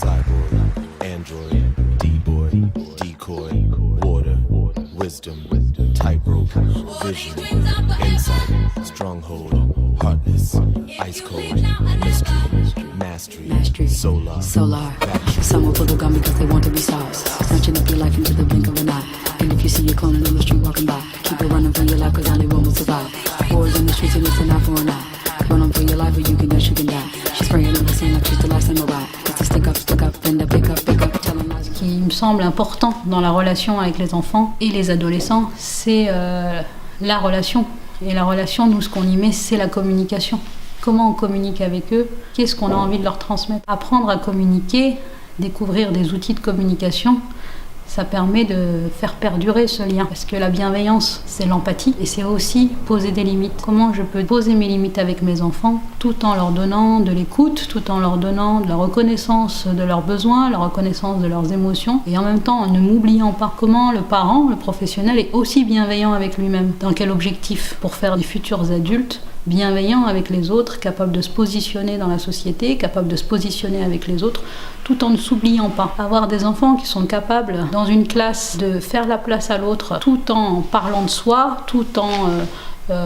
cyborg, android, D-boy, decoy, water, wisdom, tightrope, vision, insight, stronghold, heartless, ice cold, mystery, mastery, solar, Some will pull the gun because they want to be stars, snatching up your life into the blink of an eye. And if you see your clone on the street walking by, keep it running for your life cause only one will survive. Wars in the streets and it's an eye for an eye. Run on for your life or you can dash, you can die. She's spraying on the scene like she's the last samurai. Got to stick up, and the pick up, tell them lies. Ce qui me semble important dans la relation avec les enfants et les adolescents, c'est la relation. Et la relation, nous, ce qu'on y met, c'est la communication. Comment on communique avec eux, qu'est-ce qu'on a envie de leur transmettre. Apprendre à communiquer, découvrir des outils de communication, ça permet de faire perdurer ce lien. Parce que la bienveillance, c'est l'empathie et c'est aussi poser des limites. Comment je peux poser mes limites avec mes enfants tout en leur donnant de l'écoute, tout en leur donnant de la reconnaissance de leurs besoins, la reconnaissance de leurs émotions et en même temps en ne m'oubliant pas. Comment le parent, le professionnel est aussi bienveillant avec lui-même. Dans quel objectif? Pour faire des futurs adultes bienveillants avec les autres, capables de se positionner dans la société, capables de se positionner avec les autres, tout en ne s'oubliant pas. Avoir des enfants qui sont capables, dans une classe, de faire la place à l'autre, tout en parlant de soi, tout en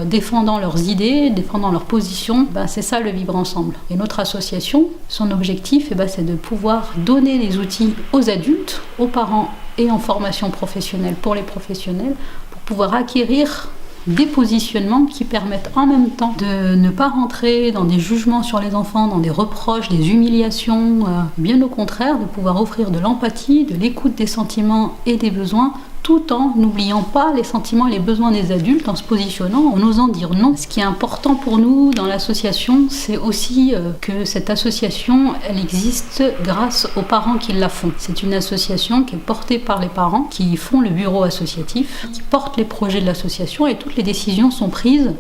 défendant leurs idées, défendant leurs positions, c'est ça le vivre ensemble. Et notre association, son objectif, c'est de pouvoir donner les outils aux adultes, aux parents et en formation professionnelle pour les professionnels, pour pouvoir acquérir des positionnements qui permettent en même temps de ne pas rentrer dans des jugements sur les enfants, dans des reproches, des humiliations, bien au contraire, de pouvoir offrir de l'empathie, de l'écoute des sentiments et des besoins, tout en n'oubliant pas les sentiments et les besoins des adultes, en se positionnant, en osant dire non. Ce qui est important pour nous dans l'association, c'est aussi que cette association, elle existe grâce aux parents qui la font. C'est une association qui est portée par les parents, qui font le bureau associatif, qui portent les projets de l'association et toutes les décisions sont prises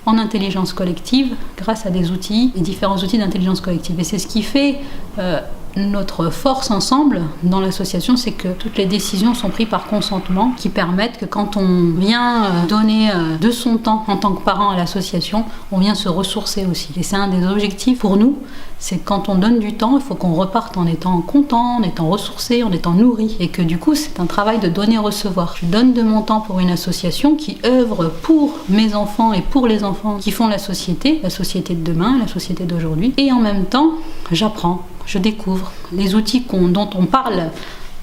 en intelligence collective grâce à des outils, et différents outils d'intelligence collective. Et c'est ce qui fait notre force ensemble dans l'association, c'est que toutes les décisions sont prises par consentement, qui permettent que quand on vient donner de son temps en tant que parent à l'association, on vient se ressourcer aussi. Et c'est un des objectifs pour nous, c'est que quand on donne du temps, il faut qu'on reparte en étant content, en étant ressourcé, en étant nourri. Et que du coup, c'est un travail de donner-recevoir. Je donne de mon temps pour une association qui œuvre pour mes enfants et pour les enfants qui font la société de demain, la société d'aujourd'hui. Et en même temps, j'apprends. Je découvre. Les outils dont on parle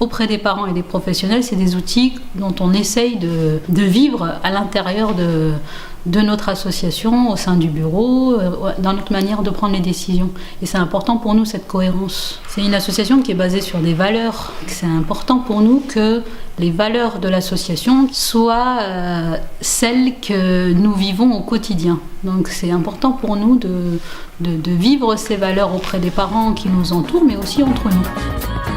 auprès des parents et des professionnels, c'est des outils dont on essaye de vivre à l'intérieur de notre association, au sein du bureau, dans notre manière de prendre les décisions. Et c'est important pour nous, cette cohérence. C'est une association qui est basée sur des valeurs. C'est important pour nous que les valeurs de l'association soient celles que nous vivons au quotidien. Donc c'est important pour nous de vivre ces valeurs auprès des parents qui nous entourent, mais aussi entre nous.